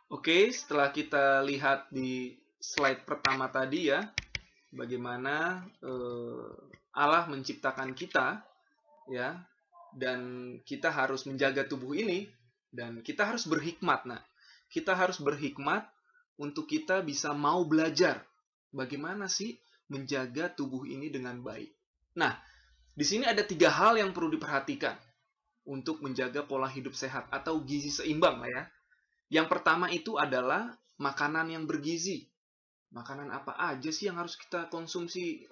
Oke, setelah kita lihat di slide pertama tadi ya, bagaimana Allah menciptakan kita ya, dan kita harus menjaga tubuh ini, dan kita harus berhikmat. Nah, kita harus berhikmat untuk kita bisa mau belajar bagaimana sih menjaga tubuh ini dengan baik. Nah, di sini ada 3 hal yang perlu diperhatikan untuk menjaga pola hidup sehat atau gizi seimbang lah ya. Yang pertama itu adalah makanan yang bergizi. Makanan apa aja sih yang harus kita konsumsi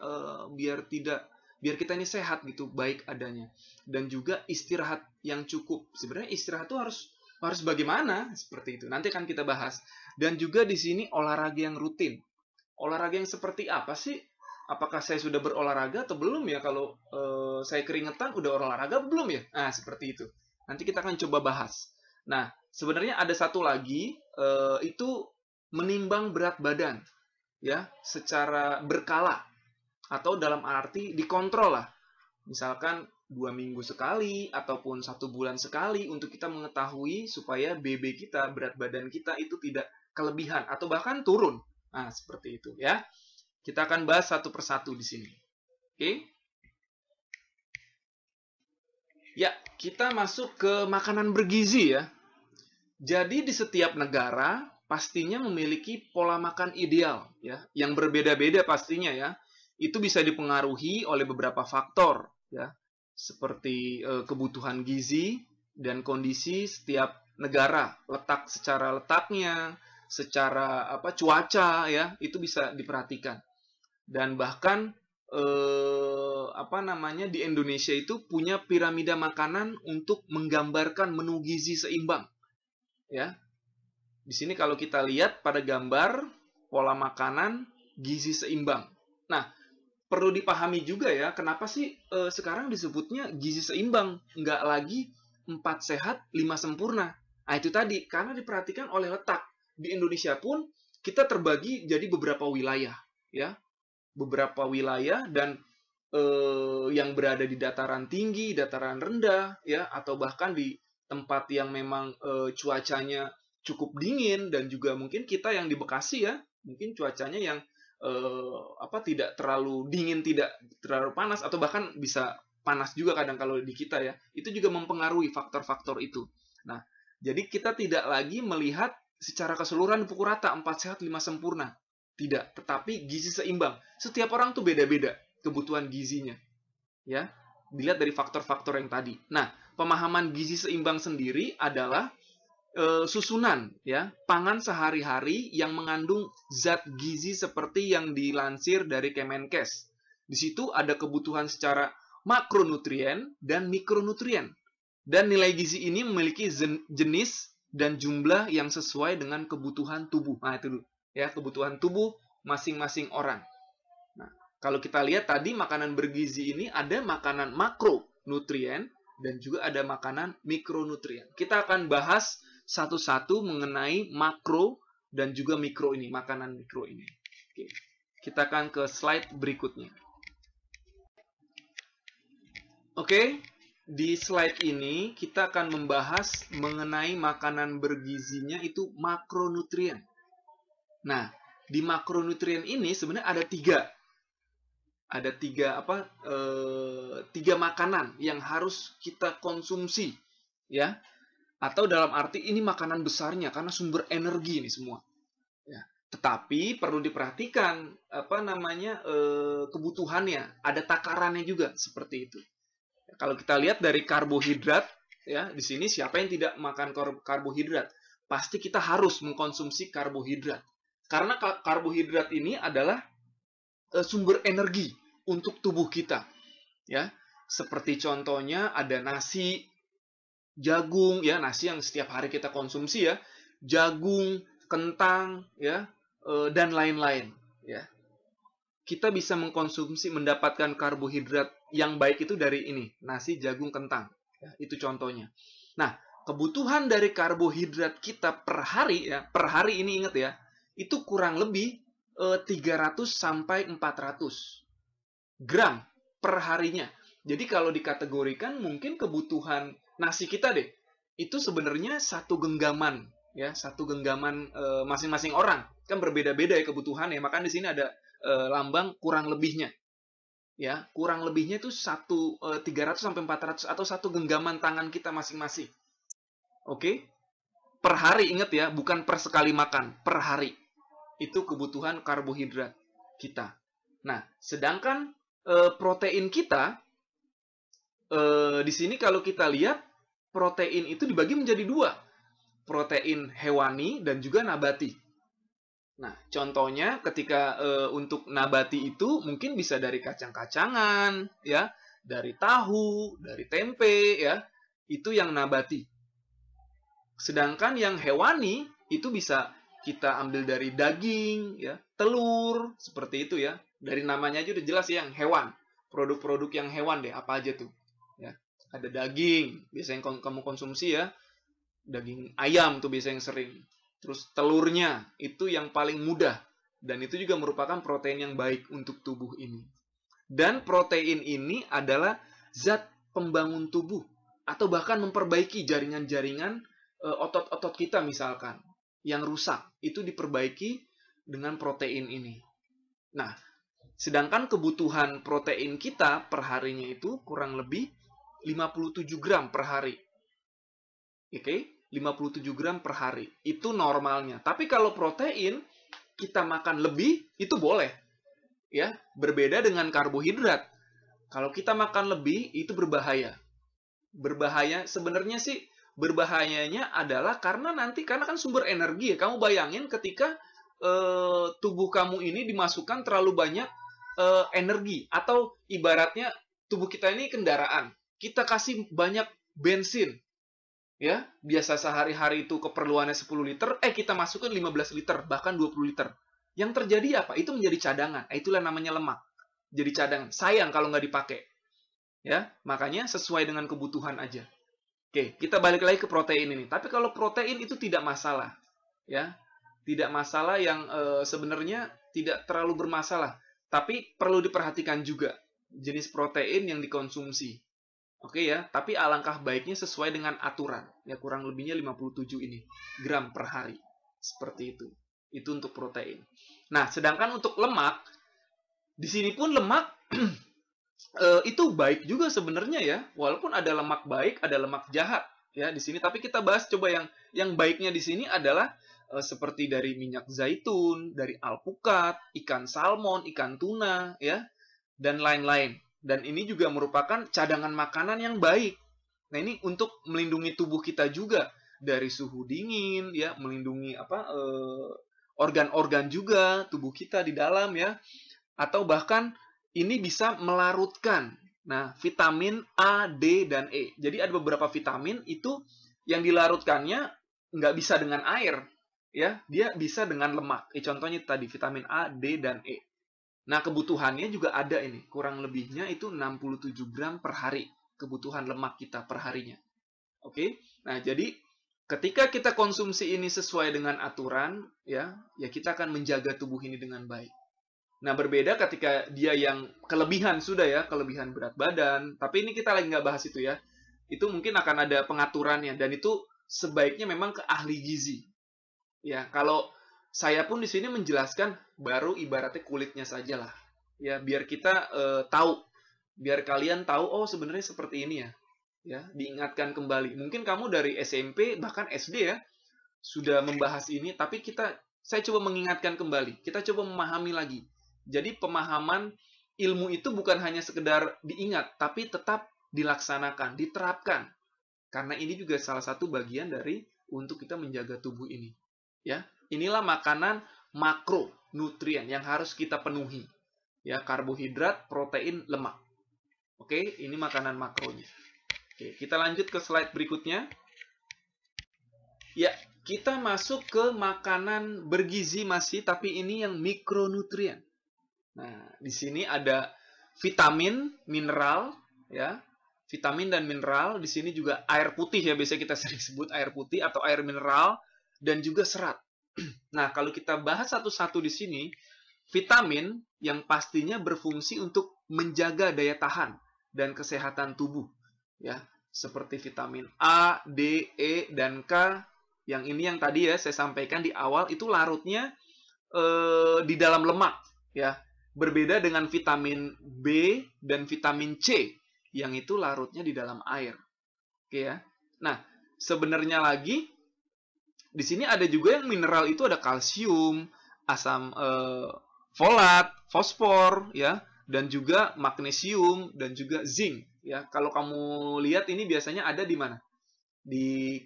biar kita ini sehat gitu, baik adanya. Dan juga istirahat yang cukup. Sebenarnya istirahat itu harus bagaimana seperti itu. Nanti akan kita bahas. Dan juga di sini olahraga yang rutin. Olahraga yang seperti apa sih? Apakah saya sudah berolahraga atau belum ya? Kalau saya keringetan udah olahraga belum ya? Nah, seperti itu. Nanti kita akan coba bahas. Nah, sebenarnya ada satu lagi, itu menimbang berat badan ya secara berkala atau dalam arti dikontrol lah. Misalkan 2 minggu sekali ataupun 1 bulan sekali untuk kita mengetahui supaya BB kita, berat badan kita itu tidak kelebihan atau bahkan turun. Nah, seperti itu ya. Kita akan bahas satu persatu di sini. Oke? Ya, kita masuk ke makanan bergizi ya. Jadi di setiap negara pastinya memiliki pola makan ideal ya, yang berbeda-beda pastinya ya. Itu bisa dipengaruhi oleh beberapa faktor ya, seperti kebutuhan gizi dan kondisi setiap negara, secara letaknya, secara cuaca ya, itu bisa diperhatikan. Dan bahkan di Indonesia itu punya piramida makanan untuk menggambarkan menu gizi seimbang ya. Di sini kalau kita lihat pada gambar pola makanan gizi seimbang. Nah, perlu dipahami juga ya, kenapa sih sekarang disebutnya gizi seimbang, nggak lagi 4 sehat, 5 sempurna. Nah, itu tadi, karena diperhatikan oleh letak. Di Indonesia pun kita terbagi jadi beberapa wilayah, ya. Beberapa wilayah dan yang berada di dataran tinggi, dataran rendah, ya, atau bahkan di tempat yang memang cuacanya cukup dingin dan juga mungkin kita yang di Bekasi ya, mungkin cuacanya yang tidak terlalu dingin, tidak terlalu panas atau bahkan bisa panas juga kadang kalau di kita ya. Itu juga mempengaruhi faktor-faktor itu. Nah, jadi kita tidak lagi melihat secara keseluruhan pukul rata 4 sehat 5 sempurna. Tidak, tetapi gizi seimbang. Setiap orang tuh beda-beda kebutuhan gizinya. Ya, dilihat dari faktor-faktor yang tadi. Nah, pemahaman gizi seimbang sendiri adalah susunan ya pangan sehari-hari yang mengandung zat gizi seperti yang dilansir dari Kemenkes. Di situ ada kebutuhan secara makronutrien dan mikronutrien. Dan nilai gizi ini memiliki jenis dan jumlah yang sesuai dengan kebutuhan tubuh. Nah, itu ya, kebutuhan tubuh masing-masing orang. Nah, kalau kita lihat tadi makanan bergizi ini ada makanan makronutrien dan juga ada makanan mikronutrien. Kita akan bahas satu-satu mengenai makro dan juga mikro ini, makanan mikro ini. Oke. Kita akan ke slide berikutnya. Oke, di slide ini kita akan membahas mengenai makanan bergizinya itu makronutrien. Nah, di makronutrien ini sebenarnya ada tiga makanan yang harus kita konsumsi ya, atau dalam arti ini makanan besarnya karena sumber energi ini semua ya. Tetapi perlu diperhatikan kebutuhannya, ada takarannya juga seperti itu. Kalau kita lihat dari karbohidrat ya, di sini siapa yang tidak makan karbohidrat, pasti kita harus mengkonsumsi karbohidrat karena karbohidrat ini adalah sumber energi untuk tubuh kita ya. Seperti contohnya ada nasi, jagung ya, nasi yang setiap hari kita konsumsi ya, jagung, kentang ya, dan lain-lain ya. Kita bisa mengkonsumsi, mendapatkan karbohidrat yang baik itu dari ini, nasi, jagung, kentang ya, itu contohnya. Nah, kebutuhan dari karbohidrat kita per hari ya, per hari ini ingat ya, itu kurang lebih 300 sampai 400 gram per harinya. Jadi kalau dikategorikan mungkin kebutuhan nasi kita deh, itu sebenarnya 1 genggaman ya, satu genggaman masing-masing orang. Kan berbeda-beda ya kebutuhannya. Maka di sini ada lambang kurang lebihnya. Ya, kurang lebihnya itu 300 sampai 400 atau satu genggaman tangan kita masing-masing. Oke? Per hari, ingat ya, bukan per sekali makan, per hari. Itu kebutuhan karbohidrat kita. Nah, sedangkan protein kita di sini kalau kita lihat protein itu dibagi menjadi dua, protein hewani dan juga nabati. Nah, contohnya ketika untuk nabati itu mungkin bisa dari kacang-kacangan, ya, dari tahu, dari tempe, ya, itu yang nabati. Sedangkan yang hewani itu bisa kita ambil dari daging, ya, telur, seperti itu ya. Dari namanya aja udah jelas ya, yang hewan. Produk-produk yang hewan deh, apa aja tuh? Ya, ada daging, biasanya kamu konsumsi ya, daging ayam tuh biasanya yang sering. Terus telurnya itu yang paling mudah dan itu juga merupakan protein yang baik untuk tubuh ini. Dan protein ini adalah zat pembangun tubuh atau bahkan memperbaiki jaringan-jaringan otot-otot kita misalkan yang rusak itu diperbaiki dengan protein ini. Nah, sedangkan kebutuhan protein kita per harinya itu kurang lebih 57 gram per hari. Oke? 57 gram per hari. Itu normalnya. Tapi kalau protein, kita makan lebih, itu boleh. Ya, berbeda dengan karbohidrat. Kalau kita makan lebih, itu berbahaya. Berbahaya, sebenarnya sih, berbahayanya adalah karena kan sumber energi ya. Kamu bayangin ketika tubuh kamu ini dimasukkan terlalu banyak energi. Atau ibaratnya, tubuh kita ini kendaraan. Kita kasih banyak bensin. Ya, biasa sehari-hari itu keperluannya 10 liter, kita masukkan 15 liter, bahkan 20 liter. Yang terjadi apa? Itu menjadi cadangan. Itulah namanya lemak. Jadi cadangan. Sayang kalau nggak dipakai. Ya, makanya sesuai dengan kebutuhan aja. Oke, kita balik lagi ke protein ini. Tapi kalau protein itu tidak masalah. Ya, tidak masalah yang sebenarnya tidak terlalu bermasalah. Tapi perlu diperhatikan juga jenis protein yang dikonsumsi. Oke ya, tapi alangkah baiknya sesuai dengan aturan. Ya, kurang lebihnya 57 ini gram per hari. Seperti itu. Itu untuk protein. Nah, sedangkan untuk lemak, di sini pun lemak itu baik juga sebenarnya ya. Walaupun ada lemak baik, ada lemak jahat ya di sini. Tapi kita bahas coba yang baiknya di sini adalah seperti dari minyak zaitun, dari alpukat, ikan salmon, ikan tuna ya, dan lain-lain. Dan ini juga merupakan cadangan makanan yang baik. Nah, ini untuk melindungi tubuh kita juga dari suhu dingin, ya, melindungi organ-organ juga tubuh kita di dalam, ya, atau bahkan ini bisa melarutkan. Nah, vitamin A, D, dan E. Jadi ada beberapa vitamin itu yang dilarutkannya nggak bisa dengan air, ya, dia bisa dengan lemak. Contohnya tadi vitamin A, D, dan E. Nah, kebutuhannya juga ada ini. Kurang lebihnya itu 67 gram per hari. Kebutuhan lemak kita per harinya. Oke? Nah, jadi ketika kita konsumsi ini sesuai dengan aturan, ya kita akan menjaga tubuh ini dengan baik. Nah, berbeda ketika dia yang kelebihan sudah ya, kelebihan berat badan. Tapi ini kita lagi nggak bahas itu ya. Itu mungkin akan ada pengaturannya. Dan itu sebaiknya memang ke ahli gizi. Ya, kalau saya pun di sini menjelaskan baru ibaratnya kulitnya saja lah. Ya, biar kita tahu, biar kalian tahu oh sebenarnya seperti ini ya. Ya, diingatkan kembali. Mungkin kamu dari SMP bahkan SD ya sudah membahas ini, tapi saya coba mengingatkan kembali. Kita coba memahami lagi. Jadi pemahaman ilmu itu bukan hanya sekedar diingat, tapi tetap dilaksanakan, diterapkan. Karena ini juga salah satu bagian dari untuk kita menjaga tubuh ini. Ya, inilah makanan makronutrien yang harus kita penuhi. Ya, karbohidrat, protein, lemak. Oke, ini makanan makronya. Oke, kita lanjut ke slide berikutnya. Ya, kita masuk ke makanan bergizi masih, tapi ini yang mikronutrien. Nah, di sini ada vitamin, mineral, ya. Vitamin dan mineral, di sini juga air putih ya, biasanya kita sering sebut air putih atau air mineral, dan juga serat. Nah, kalau kita bahas satu-satu di sini, vitamin yang pastinya berfungsi untuk menjaga daya tahan dan kesehatan tubuh, ya, seperti vitamin A, D, E, dan K, Yang ini yang tadi ya saya sampaikan di awal itu larutnya di dalam lemak ya. Berbeda dengan vitamin B dan vitamin C yang itu larutnya di dalam air. Oke ya. Nah, sebenarnya lagi di sini ada juga yang mineral itu ada kalsium, asam folat, fosfor ya, dan juga magnesium dan juga zinc ya. Kalau kamu lihat ini biasanya ada di mana?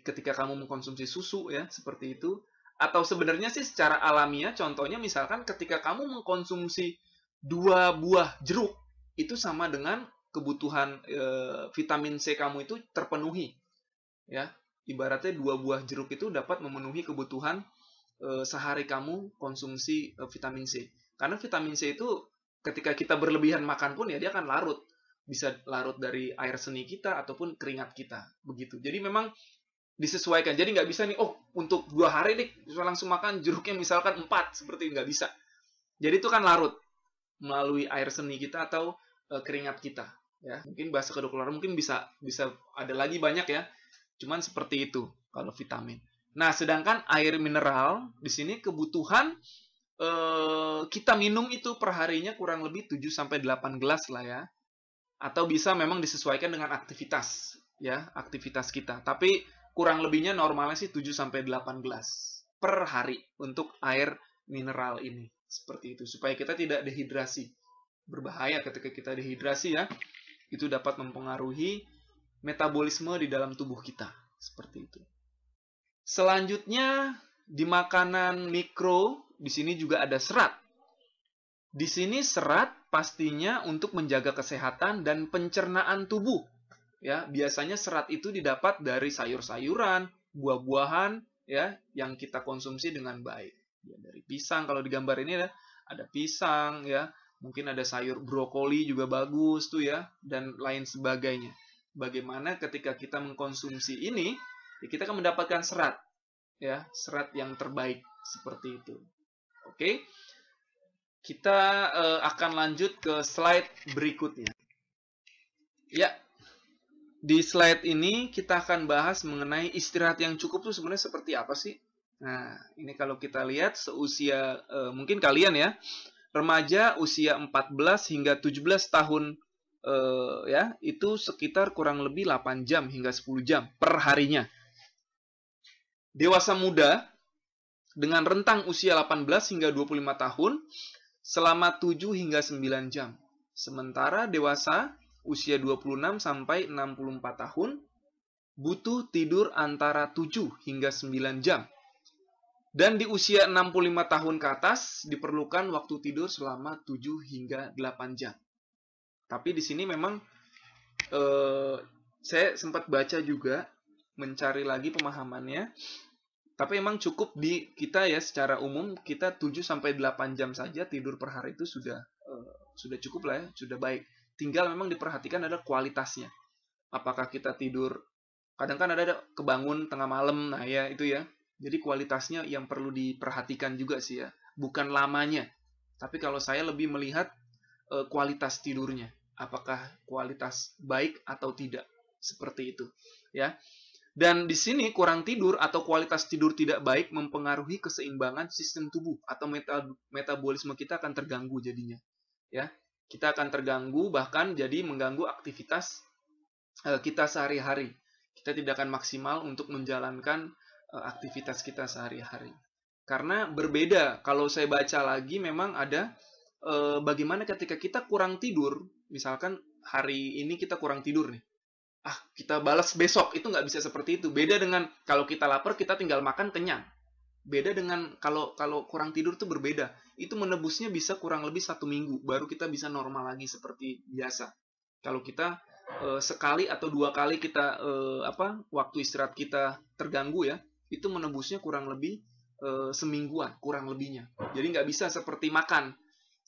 Ketika kamu mengkonsumsi susu ya, seperti itu. Atau sebenarnya sih secara alamiah, contohnya misalkan ketika kamu mengkonsumsi 2 buah jeruk, itu sama dengan kebutuhan vitamin C kamu itu terpenuhi ya. Ibaratnya 2 buah jeruk itu dapat memenuhi kebutuhan sehari kamu konsumsi vitamin C. Karena vitamin C itu ketika kita berlebihan makan pun ya dia akan larut. Bisa larut dari air seni kita ataupun keringat kita. Begitu. Jadi memang disesuaikan. Jadi nggak bisa nih, oh untuk 2 hari nih langsung makan jeruknya misalkan 4. Seperti nggak bisa. Jadi itu kan larut melalui air seni kita atau keringat kita. Ya, mungkin bahasa kedokteran mungkin bisa ada lagi banyak ya. Cuman seperti itu kalau vitamin. Nah, sedangkan air mineral di sini kebutuhan kita minum itu per harinya kurang lebih 7 sampai 8 gelas lah ya. Atau bisa memang disesuaikan dengan aktivitas ya, aktivitas kita. Tapi kurang lebihnya normalnya sih 7 sampai 8 gelas per hari untuk air mineral ini. Seperti itu supaya kita tidak dehidrasi. Berbahaya ketika kita dehidrasi ya. Itu dapat mempengaruhi metabolisme di dalam tubuh kita. Seperti itu. Selanjutnya, di makanan mikro, di sini juga ada serat. Di sini serat pastinya untuk menjaga kesehatan dan pencernaan tubuh. Ya, biasanya serat itu didapat dari sayur-sayuran, buah-buahan, ya, yang kita konsumsi dengan baik. Ya, dari pisang, kalau di gambar ini ada pisang, ya, mungkin ada sayur brokoli juga bagus tuh ya, dan lain sebagainya. Bagaimana ketika kita mengkonsumsi ini, ya kita akan mendapatkan serat, ya, serat yang terbaik seperti itu. Oke, kita akan lanjut ke slide berikutnya. Ya, di slide ini kita akan bahas mengenai istirahat yang cukup itu sebenarnya seperti apa sih? Nah, ini kalau kita lihat seusia mungkin kalian ya, remaja usia 14 hingga 17 tahun ya, itu sekitar kurang lebih 8 jam hingga 10 jam per harinya. Dewasa muda dengan rentang usia 18 hingga 25 tahun selama 7 hingga 9 jam. Sementara dewasa usia 26 sampai 64 tahun butuh tidur antara 7 hingga 9 jam. Dan di usia 65 tahun ke atas diperlukan waktu tidur selama 7 hingga 8 jam. Tapi di sini memang saya sempat baca juga, mencari lagi pemahamannya. Tapi memang cukup di kita ya secara umum kita 7 sampai 8 jam saja tidur per hari itu sudah cukup lah ya, sudah baik. Tinggal memang diperhatikan ada kualitasnya. Apakah kita tidur kadang kan ada kebangun tengah malam, nah ya itu ya. Jadi kualitasnya yang perlu diperhatikan juga sih ya, bukan lamanya. Tapi kalau saya lebih melihat kualitas tidurnya, apakah kualitas baik atau tidak, seperti itu, ya. Dan di sini kurang tidur atau kualitas tidur tidak baik mempengaruhi keseimbangan sistem tubuh atau metabolisme kita akan terganggu jadinya, ya. Kita akan terganggu bahkan jadi mengganggu aktivitas kita sehari-hari. Kita tidak akan maksimal untuk menjalankan aktivitas kita sehari-hari. Karena berbeda, kalau saya baca lagi memang ada bagaimana ketika kita kurang tidur, misalkan hari ini kita kurang tidur nih, kita balas besok, itu nggak bisa seperti itu. Beda dengan kalau kita lapar, kita tinggal makan kenyang. Beda dengan kalau kurang tidur itu berbeda. Itu menebusnya bisa kurang lebih 1 minggu, baru kita bisa normal lagi seperti biasa. Kalau kita sekali atau 2 kali kita waktu istirahat kita terganggu ya, itu menebusnya kurang lebih semingguan, kurang lebihnya. Jadi nggak bisa seperti makan.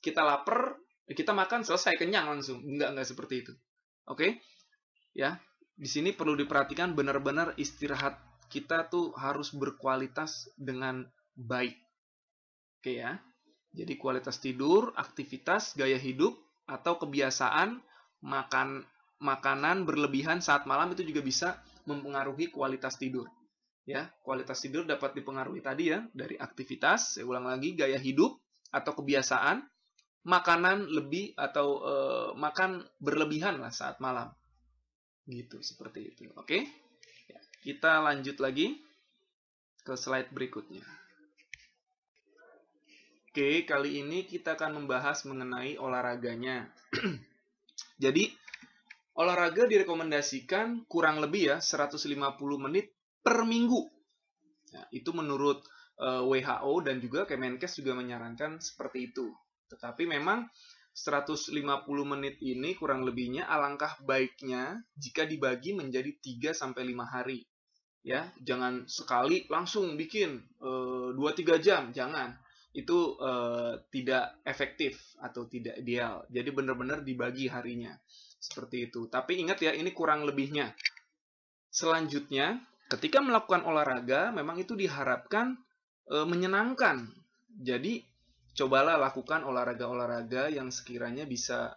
Kita lapar, kita makan selesai kenyang langsung. Nggak seperti itu. Oke? Ya, di sini perlu diperhatikan benar-benar istirahat kita tuh harus berkualitas dengan baik. Oke ya. Jadi kualitas tidur, aktivitas, gaya hidup, atau kebiasaan makanan berlebihan saat malam itu juga bisa mempengaruhi kualitas tidur. Ya, kualitas tidur dapat dipengaruhi tadi ya dari aktivitas, saya ulang lagi, gaya hidup atau kebiasaan, makanan lebih atau makan berlebihan lah saat malam. Gitu, seperti itu. Oke? Ya, kita lanjut lagi ke slide berikutnya. Oke, kali ini kita akan membahas mengenai olahraganya. Jadi, olahraga direkomendasikan kurang lebih ya 150 menit per minggu. Nah, itu menurut WHO dan juga Kemenkes juga menyarankan seperti itu. Tetapi memang 150 menit ini kurang lebihnya alangkah baiknya jika dibagi menjadi 3 sampai 5 hari. Ya, jangan sekali langsung bikin 2-3 jam, jangan. Itu tidak efektif atau tidak ideal. Jadi benar-benar dibagi harinya. Seperti itu. Tapi ingat ya, ini kurang lebihnya. Selanjutnya, ketika melakukan olahraga, memang itu diharapkan menyenangkan. Jadi, cobalah lakukan olahraga-olahraga yang sekiranya bisa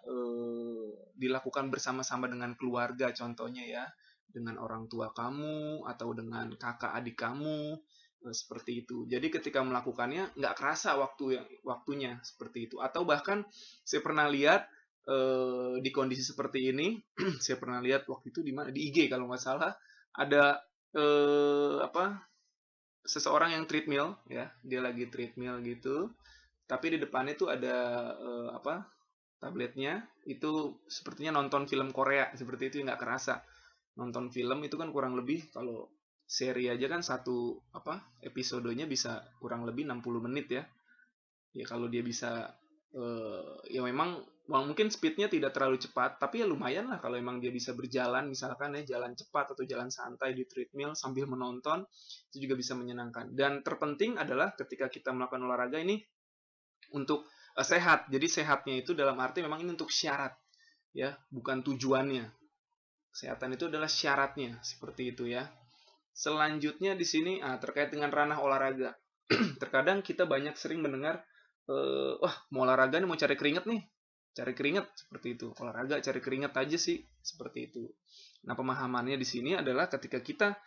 dilakukan bersama-sama dengan keluarga, contohnya ya, dengan orang tua kamu atau dengan kakak adik kamu, seperti itu. Jadi ketika melakukannya nggak kerasa waktunya seperti itu. Atau bahkan saya pernah lihat di kondisi seperti ini, saya pernah lihat waktu itu di mana, di IG kalau nggak salah, ada seseorang yang treadmill ya, dia lagi treadmill gitu, tapi di depannya tuh ada tabletnya, itu sepertinya nonton film Korea, seperti itu, nggak kerasa. Nonton film itu kan kurang lebih, kalau seri aja kan satu episodenya bisa kurang lebih 60 menit ya. Ya kalau dia bisa ya memang mungkin speednya tidak terlalu cepat, tapi ya lumayan lah kalau emang dia bisa berjalan, misalkan ya jalan cepat atau jalan santai di treadmill sambil menonton, itu juga bisa menyenangkan. Dan terpenting adalah ketika kita melakukan olahraga ini untuk sehat. Jadi sehatnya itu dalam arti memang ini untuk syarat ya, bukan tujuannya. Kesehatan itu adalah syaratnya, seperti itu ya. Selanjutnya di sini terkait dengan ranah olahraga. Terkadang kita banyak sering mendengar wah, mau olahraga nih, mau cari keringet nih. Cari keringet seperti itu. Olahraga cari keringet aja sih, seperti itu. Nah, pemahamannya di sini adalah ketika kita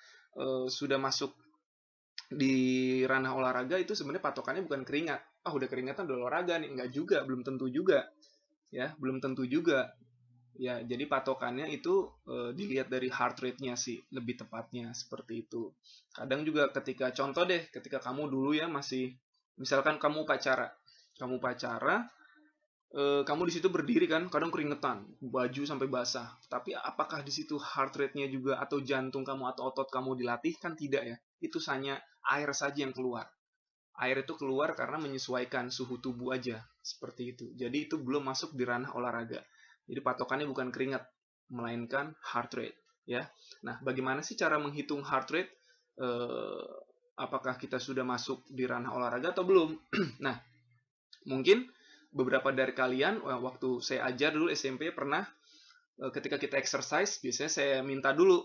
sudah masuk di ranah olahraga, itu sebenarnya patokannya bukan keringat. Udah keringatan udah olahraga nih, enggak juga, belum tentu juga. Ya, belum tentu juga. Ya, jadi patokannya itu dilihat dari heart rate-nya sih, lebih tepatnya seperti itu. Kadang juga ketika contoh deh, ketika kamu dulu ya masih, misalkan kamu pacara, kamu di situ berdiri kan, kadang keringetan, baju sampai basah. Tapi apakah di situ heart rate-nya juga atau jantung kamu atau otot kamu dilatih? Kan tidak ya. Itu hanya air saja yang keluar. Air itu keluar karena menyesuaikan suhu tubuh aja, seperti itu. Jadi itu belum masuk di ranah olahraga. Jadi patokannya bukan keringat, melainkan heart rate, ya. Nah, bagaimana sih cara menghitung heart rate? Apakah kita sudah masuk di ranah olahraga atau belum? Nah, mungkin beberapa dari kalian waktu saya ajar dulu SMP pernah ketika kita exercise, biasanya saya minta dulu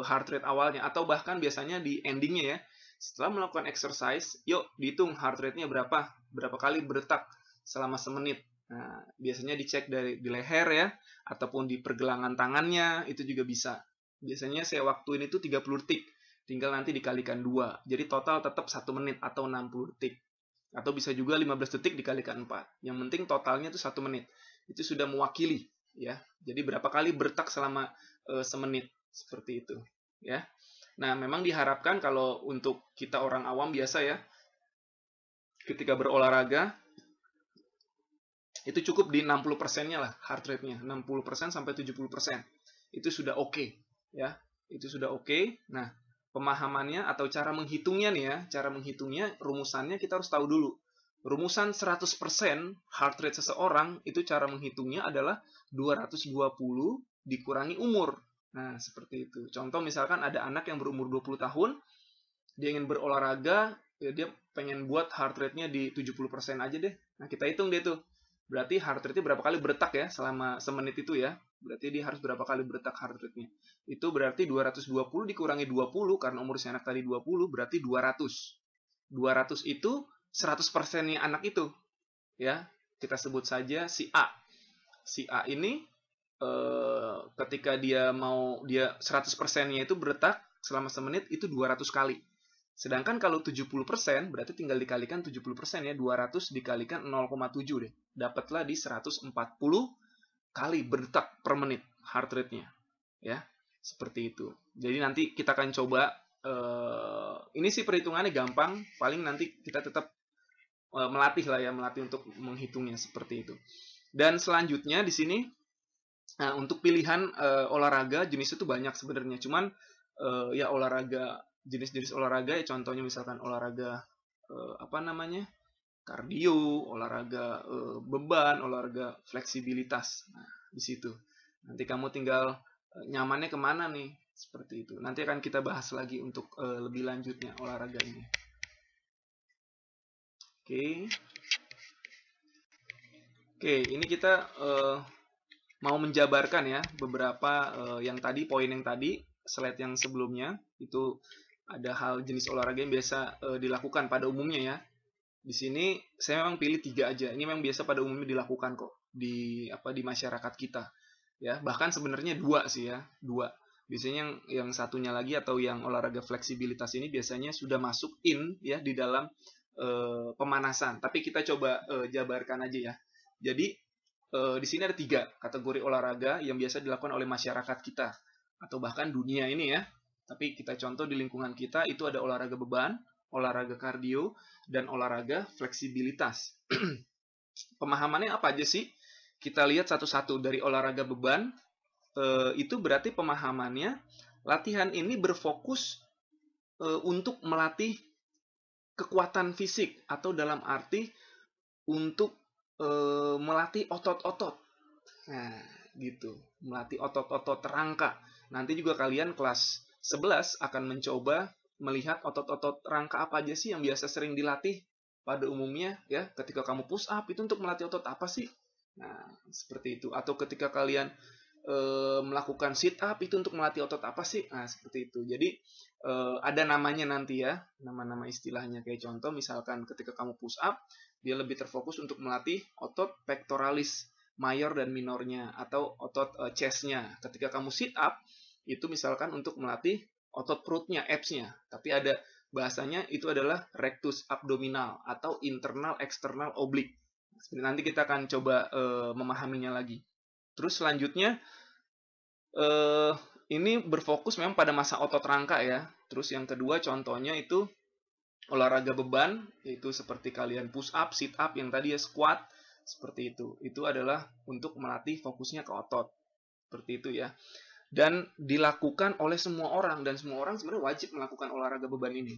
heart rate awalnya, atau bahkan biasanya di endingnya ya. Setelah melakukan exercise, yuk dihitung heart rate-nya berapa kali berdetak selama semenit. Nah, biasanya dicek di leher ya, ataupun di pergelangan tangannya, itu juga bisa. Biasanya saya waktuin itu 30 detik, tinggal nanti dikalikan 2. Jadi total tetap 1 menit atau 60 detik. Atau bisa juga 15 detik dikalikan 4. Yang penting totalnya itu 1 menit. Itu sudah mewakili ya. Jadi berapa kali berdetak selama semenit, seperti itu ya. Nah, memang diharapkan kalau untuk kita orang awam biasa ya, ketika berolahraga itu cukup di 60%-nya lah heart rate-nya, 60% sampai 70%. Itu sudah oke, ya. Itu sudah oke. Nah, pemahamannya atau cara menghitungnya nih ya, rumusannya kita harus tahu dulu. Rumusan 100% heart rate seseorang itu cara menghitungnya adalah 220 dikurangi umur. Nah, seperti itu. Contoh misalkan ada anak yang berumur 20 tahun, dia ingin berolahraga, ya dia pengen buat heart rate-nya di 70% aja deh. Nah, kita hitung deh tuh. Berarti heart rate-nya berapa kali berdetak ya selama semenit itu ya. Berarti dia harus berapa kali berdetak heart rate-nya. Itu berarti 220 dikurangi 20, karena umur si anak tadi 20, berarti 200. 200 itu 100%-nya anak itu. Ya, kita sebut saja si A. Si A ini ketika dia 100%-nya itu berdetak selama semenit itu 200 kali. Sedangkan kalau 70% berarti tinggal dikalikan 70% ya, 200 dikalikan 0,7 deh. Dapatlah di 140 kali berdetak per menit heart rate-nya. Ya, seperti itu. Jadi nanti kita akan coba, ini sih perhitungannya gampang, paling nanti kita tetap melatih lah ya, melatih untuk menghitungnya seperti itu. Dan selanjutnya di sini, nah, untuk pilihan olahraga jenis itu banyak sebenarnya. Cuman ya olahraga jenis-jenis olahraga ya contohnya misalkan olahraga apa namanya? Kardio, olahraga beban, olahraga fleksibilitas. Nah, di situ. Nanti kamu tinggal nyamannya kemana nih? Seperti itu. Nanti akan kita bahas lagi untuk lebih lanjutnya olahraga ini. Oke, ini kita mau menjabarkan ya beberapa yang tadi, poin yang tadi, slide yang sebelumnya itu ada hal jenis olahraga yang biasa dilakukan pada umumnya ya. Di sini saya memang pilih 3 aja. Ini memang biasa pada umumnya dilakukan kok di masyarakat kita. Ya, bahkan sebenarnya 2 sih ya, 2. Biasanya yang satunya lagi atau yang olahraga fleksibilitas ini biasanya sudah masuk ya di dalam pemanasan. Tapi kita coba jabarkan aja ya. Jadi di sini ada 3 kategori olahraga yang biasa dilakukan oleh masyarakat kita atau bahkan dunia ini ya. Tapi kita contoh di lingkungan kita itu ada olahraga beban, olahraga kardio, dan olahraga fleksibilitas. Pemahamannya apa aja sih? Kita lihat satu-satu. Dari olahraga beban, itu berarti pemahamannya latihan ini berfokus untuk melatih kekuatan fisik atau dalam arti untuk melatih otot-otot. Nah, gitu. Melatih otot-otot rangka. Nanti juga kalian kelas 11 akan mencoba melihat otot-otot rangka apa aja sih yang biasa sering dilatih pada umumnya ya. Ketika kamu push up itu untuk melatih otot apa sih? Nah, seperti itu. Atau ketika kalian melakukan sit up itu untuk melatih otot apa sih? Nah, seperti itu. Jadi ada namanya nanti ya, nama-nama istilahnya. Kayak contoh misalkan ketika kamu push up, dia lebih terfokus untuk melatih otot pectoralis mayor dan minornya atau otot chest-nya. Ketika kamu sit up, itu misalkan untuk melatih otot perutnya, abs-nya. Tapi ada bahasanya itu adalah rectus abdominal atau internal external oblique. Nanti kita akan coba memahaminya lagi. Terus selanjutnya ini berfokus memang pada masa otot rangka ya. Terus yang kedua contohnya itu olahraga beban, yaitu seperti kalian push up, sit up, yang tadi ya squat, seperti itu. Itu adalah untuk melatih fokusnya ke otot. Seperti itu ya. Dan dilakukan oleh semua orang, dan semua orang sebenarnya wajib melakukan olahraga beban ini.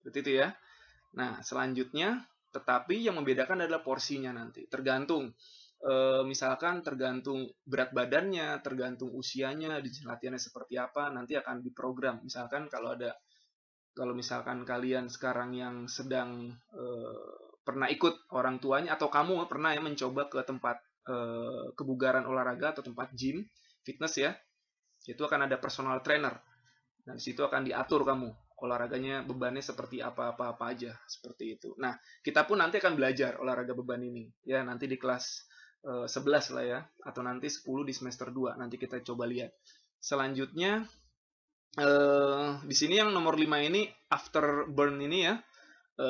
Seperti itu ya. Nah, selanjutnya, tetapi yang membedakan adalah porsinya nanti. Tergantung, misalkan tergantung berat badannya, tergantung usianya, latihannya seperti apa, nanti akan diprogram. Misalkan kalau misalkan kalian sekarang yang sedang pernah ikut orang tuanya, atau kamu pernah ya mencoba ke tempat kebugaran olahraga atau tempat gym, fitness ya, itu akan ada personal trainer. Dan situ akan diatur kamu olahraganya, bebannya seperti apa aja, seperti itu. Nah, kita pun nanti akan belajar olahraga beban ini ya, nanti di kelas 11 lah ya, atau nanti 10 di semester 2. Nanti kita coba lihat. Selanjutnya di sini yang nomor 5 ini afterburn ini ya,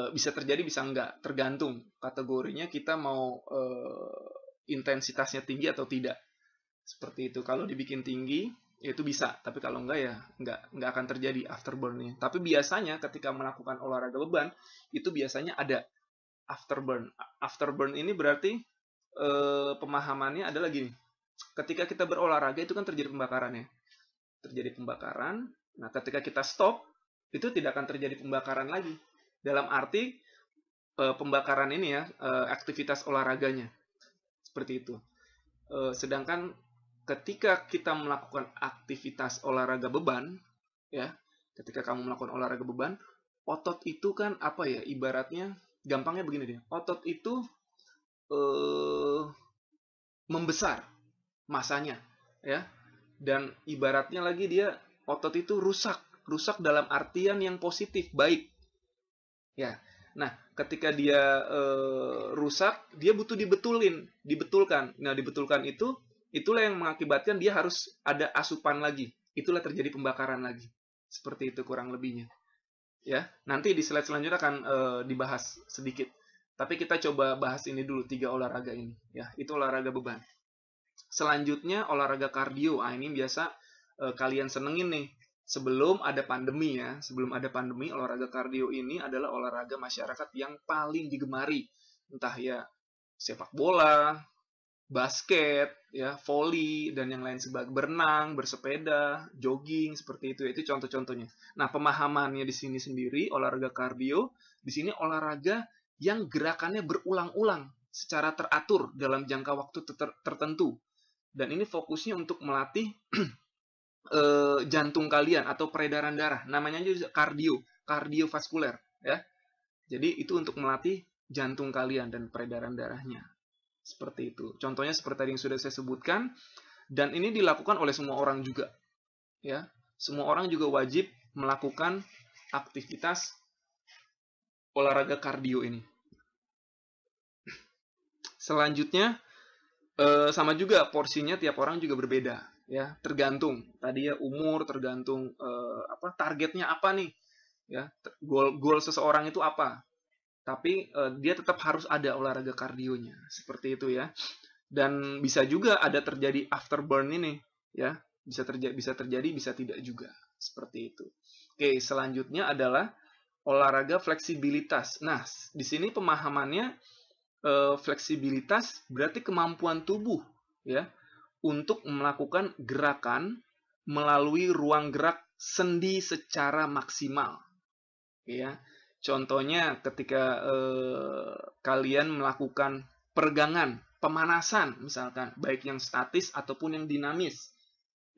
bisa terjadi bisa enggak, tergantung kategorinya kita mau intensitasnya tinggi atau tidak. Seperti itu. Kalau dibikin tinggi ya itu bisa, tapi kalau enggak ya enggak akan terjadi afterburn-nya. Tapi biasanya ketika melakukan olahraga beban itu biasanya ada afterburn. Afterburn ini berarti pemahamannya adalah gini. Ketika kita berolahraga itu kan terjadi pembakaran ya. Terjadi pembakaran. Nah, ketika kita stop itu tidak akan terjadi pembakaran lagi. Dalam arti pembakaran ini ya, aktivitas olahraganya. Seperti itu. Sedangkan ketika kita melakukan aktivitas olahraga beban, ya, ketika kamu melakukan olahraga beban, otot itu kan apa ya, ibaratnya, gampangnya begini deh, otot itu membesar masanya, ya, dan ibaratnya lagi dia, otot itu rusak dalam artian yang positif, baik, ya. Nah, ketika dia rusak, dia butuh dibetulkan. Nah, dibetulkan itulah yang mengakibatkan dia harus ada asupan lagi. Itulah terjadi pembakaran lagi. Seperti itu kurang lebihnya. Ya, nanti di slide selanjutnya akan dibahas sedikit. Tapi kita coba bahas ini dulu 3 olahraga ini. Ya, itu olahraga beban. Selanjutnya olahraga kardio. Ah, ini biasa kalian senengin nih. Sebelum ada pandemi ya, sebelum ada pandemi, olahraga kardio ini adalah olahraga masyarakat yang paling digemari. Entah ya sepak bola, basket, ya, volley, dan yang lain sebagainya, berenang, bersepeda, jogging, seperti itu. Itu contoh-contohnya. Nah, pemahamannya di sini sendiri, olahraga kardio, di sini olahraga yang gerakannya berulang-ulang secara teratur dalam jangka waktu tertentu. Dan ini fokusnya untuk melatih jantung kalian atau peredaran darah. Namanya juga kardiovaskuler, ya. Jadi itu untuk melatih jantung kalian dan peredaran darahnya. Seperti itu. Contohnya seperti tadi yang sudah saya sebutkan, dan ini dilakukan oleh semua orang juga, ya. Semua orang juga wajib melakukan aktivitas olahraga kardio ini. Selanjutnya sama juga porsinya tiap orang juga berbeda, ya, tergantung tadi ya umur, tergantung targetnya apa nih, ya, goal seseorang itu apa. Tapi dia tetap harus ada olahraga kardionya, seperti itu ya. Dan bisa juga ada terjadi afterburn ini, ya, bisa terjadi, bisa tidak juga, seperti itu. Oke, selanjutnya adalah olahraga fleksibilitas. Nah, di sini pemahamannya fleksibilitas berarti kemampuan tubuh, ya, untuk melakukan gerakan melalui ruang gerak sendi secara maksimal, ya. Contohnya ketika kalian melakukan peregangan, pemanasan misalkan, baik yang statis ataupun yang dinamis,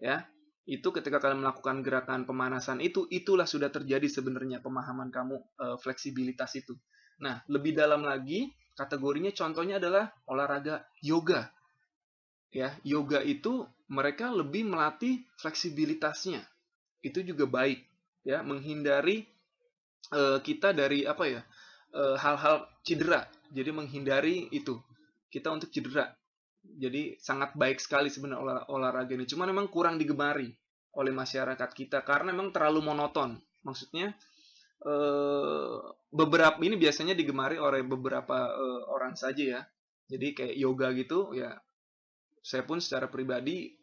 ya. Itu ketika kalian melakukan gerakan pemanasan itulah sudah terjadi sebenarnya pemahaman kamu fleksibilitas itu. Nah, lebih dalam lagi kategorinya contohnya adalah olahraga yoga. Ya, yoga itu mereka lebih melatih fleksibilitasnya. Itu juga baik, ya, menghindari kita dari apa ya? Hal-hal cedera. Jadi menghindari itu. Kita untuk cedera. Jadi sangat baik sekali sebenarnya olahraga ini. Cuma memang kurang digemari oleh masyarakat kita karena memang terlalu monoton. Maksudnya beberapa ini biasanya digemari oleh beberapa orang saja ya. Jadi kayak yoga gitu ya. Saya pun secara pribadi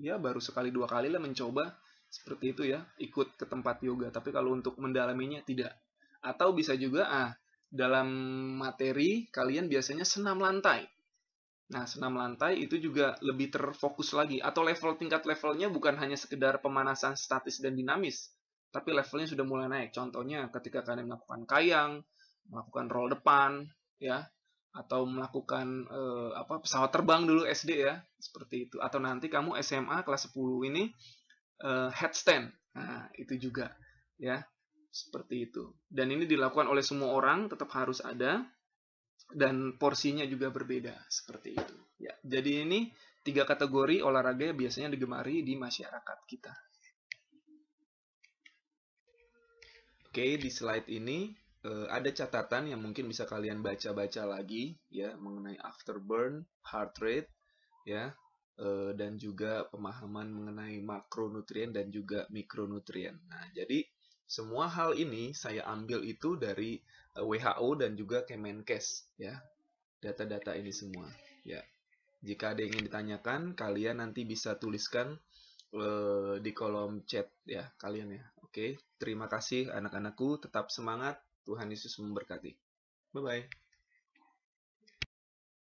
ya baru sekali 2 kali lah mencoba seperti itu ya, ikut ke tempat yoga. Tapi kalau untuk mendalaminya tidak. Atau bisa juga dalam materi kalian biasanya senam lantai. Nah, senam lantai itu juga lebih terfokus lagi. Atau tingkat levelnya bukan hanya sekedar pemanasan statis dan dinamis, tapi levelnya sudah mulai naik. Contohnya ketika kalian melakukan kayang, melakukan roll depan, ya, atau melakukan pesawat terbang dulu SD ya, seperti itu. Atau nanti kamu SMA kelas 10 ini headstand. Nah, itu juga ya, seperti itu. Dan ini dilakukan oleh semua orang, tetap harus ada. Dan porsinya juga berbeda seperti itu. Ya, jadi ini 3 kategori olahraga yang biasanya digemari di masyarakat kita. Oke, di slide ini ada catatan yang mungkin bisa kalian baca-baca lagi ya mengenai afterburn, heart rate, ya, dan juga pemahaman mengenai makronutrien dan juga mikronutrien. Nah, jadi semua hal ini saya ambil itu dari WHO dan juga Kemenkes ya. Data-data ini semua ya. Jika ada yang ingin ditanyakan, kalian nanti bisa tuliskan di kolom chat ya kalian ya. Oke, terima kasih anak-anakku, tetap semangat. Tuhan Yesus memberkati. Bye bye.